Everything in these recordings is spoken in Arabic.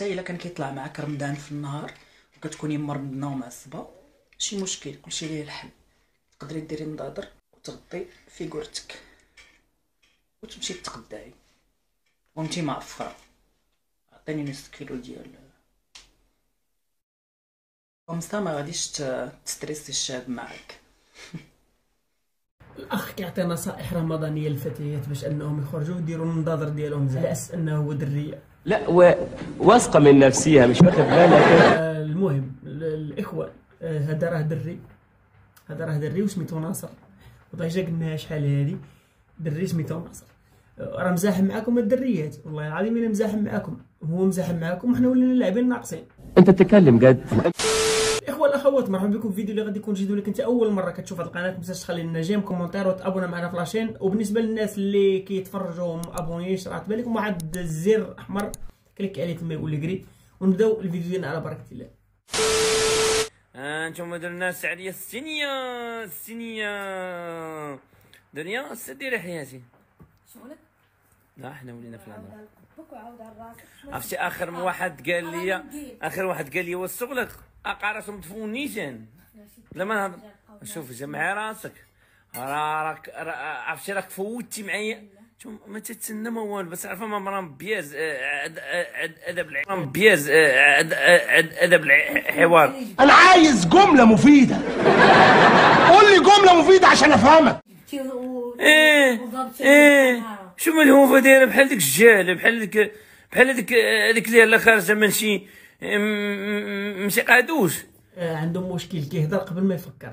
حتى الا كان كيطلع معاك رمضان في النهار وكتكوني مرمضنه ومعصبه، ماشي مشكل، كلشي ليه الحل. تقدري ديري نضاضر وتغطي فيغورتك وتمشي تقدعي وانتي معفره. عطيني نص كيلو ديال كومسا ما غاديش تستريسي الشاب معاك. الاخ كيعطي نصائح رمضانيه للفتيات باش انهم يخرجوا ويديروا النظاظر ديالهم على اساس انه هو دريه. لا واثقه من نفسها مش واخد بالها. المهم الاخوه، هذا راه دري، هذا راه دري وسميتو ناصر، وديجا قلناها شحال هادي، دري سميتو ناصر، راه مزاحم معاكم الدريات، والله العظيم الا مزاحم معاكم، هو مزاحم معاكم وحنا ولينا لاعبين ناقصين. انت تتكلم جد. الاخوه الاخوات، مرحبا بكم في فيديو اللي غادي يكون جديد ولكن انت اول مره كتشوف هذه القناه، متنساش تخلي لنا جيم كومونتير وتابونا معنا في لاشين. وبالنسبه للناس اللي كيتفرجوا وما ابونيش، راه تبان لكم واحد الزر احمر كليك عليه تما يقول لي قري، ونبداو الفيديو ديالنا على بركه الله. انتم درنا السعديه السنيه دنيا ديري حياتي شغلك. لا حنا ولينا في الهضره. وعاود على راسك. عرفتي اخر واحد قال لي والشغلك اقارصهم مدفونيش انا لما نهضر. شوف جمعي راسك، راك عرفتي راك فوتي معايا، ما تتسنى ما والو، بس عارفه ما مربياز ادب مربياز ادب الحوار. انا عايز جمله مفيده، قول لي جمله مفيده عشان افهمك. ايه شو ملهوفه دايره بحال ديك الجاله، بحال ديك اللي لا خارجه من شي قادوش. عندهم مشكل كيهضر قبل ما يفكر.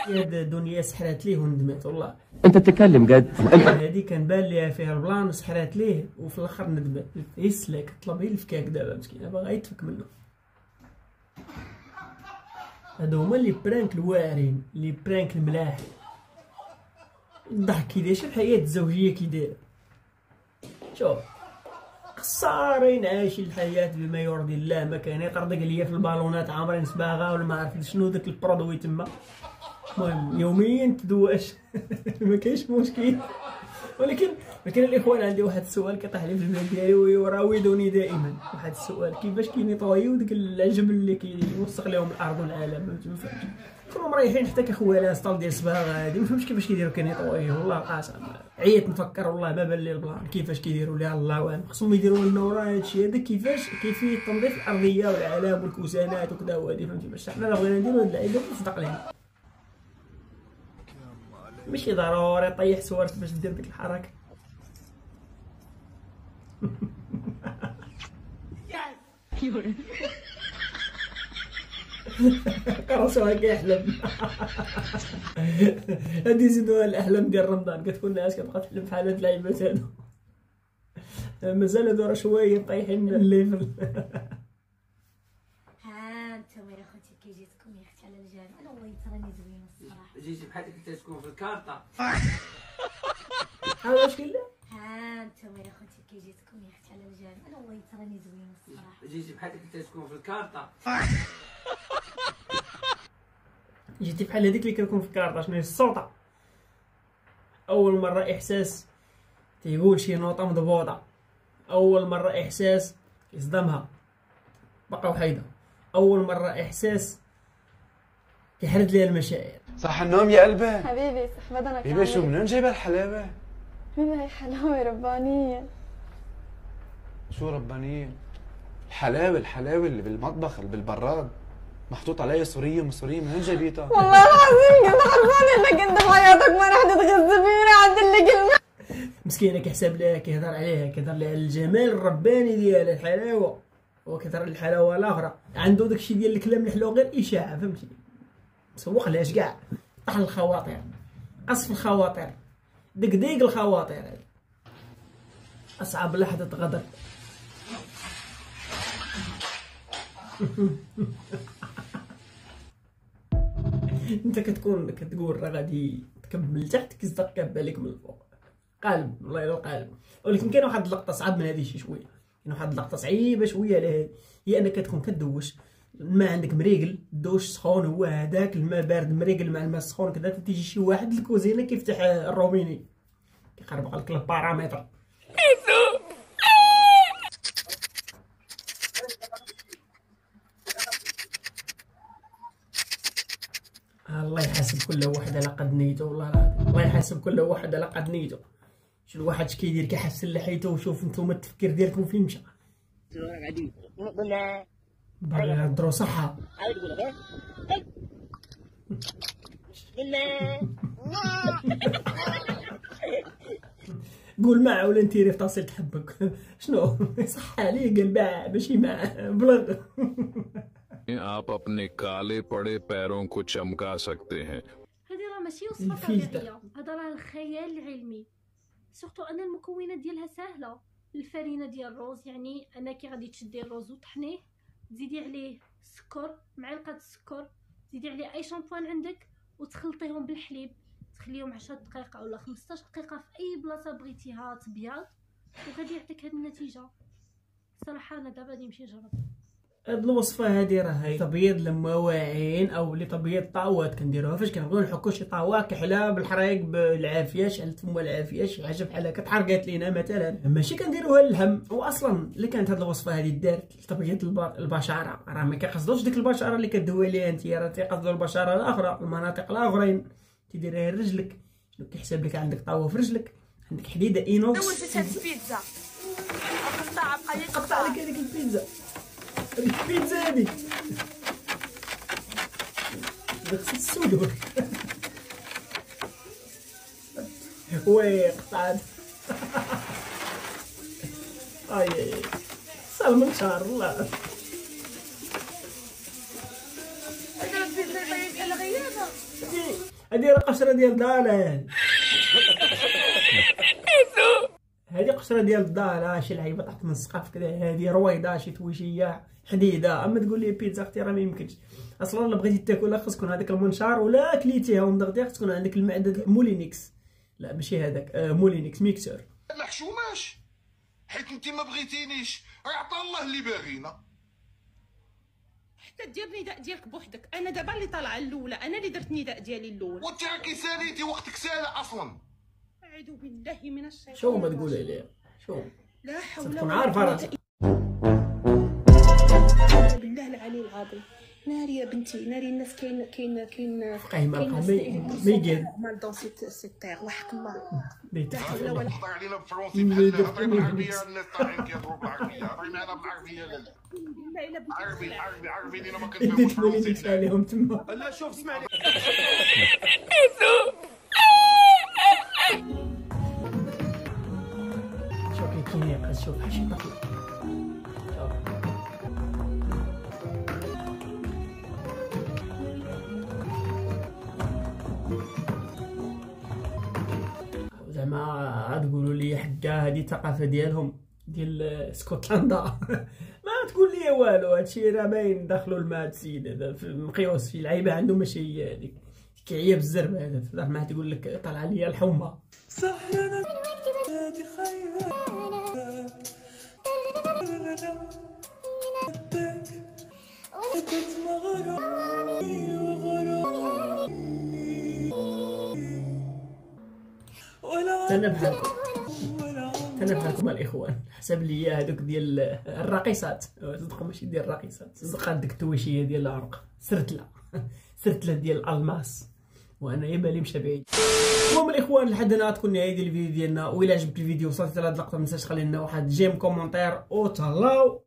يا دنيا سحرات ليه وندمات والله. انت تتكلم جد. هادي كان بان ليها فيها البلان وسحرات ليه وفي الاخر ندمات. يسلك طلب هي الفكاك دابا مسكينه باغا يتفك منه. هادو هما لي برانك الواعرين، لي برانك الملاح. الضحك كي داير، شوف الحياه الزوجيه كي دايره، شوف قصارين عايشين الحياه بما يرضي الله، ما كان يطردق ليا في البالونات عامرين صباغه ولا ما عرفت شنو داك البرودوي تما. المهم يوميا تدواش ما كاينش مشكل. ولكن الاخوان عندي واحد السؤال كيطيح لي في البال ديالي ويراودني دائما، واحد السؤال كيفاش كينيطويو داك العجب اللي كيوسخ لهم الارض والعالم. ما تفهمش، كونوا مريحين حتى كخوالات طال ديال الصباغه هادي، ما فهمتش كيفاش كيديروا كينيطويو. والله قاسم عييت نفكر، والله ما بان لي البلان كيفاش كيديروا ليها، الله اعلم. خصهم يديروا لنا ورا هادشي هذا كيفيه تنظيف الارضيه والعالم والكوسانات وكذا وهادي، فهمتي؟ باش حنا لا بغينا نديرو هاد اللعيبه تصدق لينا، ماشي ضروري طيح سوارت باش دير ديك الحركه. قرصوها كيحلم. هادي زيدوها الاحلام ديال رمضان، كتكون الناس كتبقى تحلم بحال هاد اللعيبات هادو. مازال هادو راه شويه طايحين من الليفل. ها انتم يا خوتي كي جيتكم يا اختي على الجامع، انا والله تراني زوينه الصراحه. جيتي بحالك انت تكون في الكارطه. هذا واش كاين؟ ها انتم يا خوتي كي جيتكم يا اختي على الجامع، انا والله تراني زوينه الصراحه. جيتي بحالك انت تكون في الكارطه. جيتي بحال هذيك اللي كنكون في الكارطه. شنو هي السلطه؟ اول مره احساس تيقول شي نوطه مضبوطه، اول مره احساس يصدمها بقى وحيده، اول مره احساس كيحرد ليها المشاعر. صح النوم يا قلبي؟ حبيبي صح بدنك. حبيبي شو منين جايبه الحلاوه؟ حبيبي هي حلاوه ربانيه. شو ربانيه؟ الحلاوه اللي بالمطبخ اللي بالبراد محطوط عليها سوريه مصريه، منين جايبيتها؟ والله العظيم كنت خربانه انك انت في حياتك ما رح تتغذى فينا عند اللي قلنا. مسكينه كيحسب لها، كيهضر عليها، كيهضر لها على الجمال الرباني ديال الحلاوه، وكيهضر على الحلاوه الاخرى. عنده داكشي ديال الكلام الحلو غير اشاعه، فهمتي؟ مسوق لهاش كاع، طحن الخواطر، قصف الخواطر، دقديق الخواطر. هذه اصعب لحظه غدر. انت كتقول راه غادي تكب من تحت كيصدق كاب عليك من الفوق. قالب والله الا القالب. ولكن كاين واحد اللقطه صعب من هذه شي شويه، كاين واحد اللقطه صعيبه شويه على هذه، هي انك كتكون كدوش الماء عندك مريقل، الدوش سخون، هو هذاك الماء بارد مريقل مع الماء السخون كذا، تيجي شي واحد الكوزينه كيفتح الروبيني كيخربق لك البارامتر. يحاسب كل واحد على قد نيته. والله العظيم الله يحاسب كل واحد على قد نيته. شو الواحد كيدير كيحسن لحيته وشوف نتوما التفكير ديالكم فين مشى. باغي يهضروا صحة. قول مع ولا نتيري في طاسيل تحبك. شنو صح عليه قال باع ماشي مع بلغ. आप अपने काले पड़े पैरों को चमका सकते हैं. هذه راه ماشي وصفه طبيعيه، هذا راه الخيال العلمي. سورتو ان المكونات ديالها سهله. الفرينه ديال الروز، يعني انك غادي تشدي الروز وطحنيه، تزيدي عليه السكر، معلقه السكر، تزيدي عليه اي شامبوان عندك وتخلطيهم بالحليب، تخليهم 10 دقائق اولا 15 دقيقه في اي بلاصه بغيتيها تبيض، وغادي يعطيك هذه النتيجه. صراحه انا دابا غادي نمشي نجرب هاد الوصفه هادي. راهي تبييض للمواعين او لتبييض طاوات كنديروها. فاش كنبغيو نحكو شي طاوه كحله بالحريق بالعافيه، شعلت فما العافيه شي حاجه بحال هكا تحرقات لينا مثلا، ماشي كنديروها للهم. واصلا اللي كانت هاد الوصفه هادي دارت لتبييض البشره، راه ما كيقصدوش ديك البشره اللي كدوي عليها انت، راه تيقصدوا البشره الاخرى، المناطق الاخرين تيديرها لرجلك. شنو كيحسب لك عندك طاوه في رجلك، عندك حديده اينوكس. هاد البيتزا قطع لك هذيك البيتزا. البيتزا هادي خصك السودور. وي قطعت. اي سلمى شهر الله. هذا البيتزا طيب الغيابه. هادي راه قشره ديال دالان. هادي قشره ديال الدار، شي لعيبه تحت من السقف كذا. هادي رويضه شي تويشيه حديده. اما تقول لي بيتزا اختي راه ما يمكنش. اصلا الا بغيتي تاكلها خص تكون هذاك المنشار، ولا كليتيها ومدغدغ خص تكون عندك المعده مولينيكس. لا ماشي هذاك، مولينيكس ميكسور. ما حشوماش حيت انت ما بغيتينيش، عطا الله اللي باغينا. حتى دير نداء ديالك بوحدك. انا دابا اللي طالعه الاولى، انا اللي درت نداء ديالي الاول. وانت راكي ساليتي وقتك سالي اصلا. اعوذ بالله من الشيطان. شو ما تقول عليها؟ شو لا حول تكون ولا عارفه قوة راسك. الا بالله العلي العظيم. ناري يا بنتي ناري. الناس كاين فقيه ما يقال مال دون سيتير وحق الله. بيت هضر علينا بالفرنسي بحال هضري بالعربيه الناس طالعين كيهضروا بالعربيه، هضري معنا بالعربيه لالا. لا الا عربي اللي ما كنفهموش فرنسي. عليهم تما. لا شوف اسمعني. شوف كي كينيقص. شوف شي طفل. زعما تقولوا لي حكا هذه الثقافه ديالهم ديال اسكتلندا. ما تقول لي والو. هادشي راه باين دخلوا الماء السيد هذا في مقيوس. شي لعيبه عنده ماشي هي هذيك كيعيا بالزرب. هذا تهضر معاه تقول لك طالعه ليا الحمى. تنبهكم الاخوان. حسب لي هذوك ديال الراقصات، صدقوا ماشي ديال الراقصات، صدق ديك التويشيه ديال العرق. سرتله ديال الالماس، وانا يبالي مشى بعيد. المهم الاخوان لحد هنا تكون نهايه ديال الفيديو ديالنا. وإلا عجبك الفيديو وصلت لهاد اللقطه ما تنساش تخلي لنا واحد جيم كومونتير وتهلاو.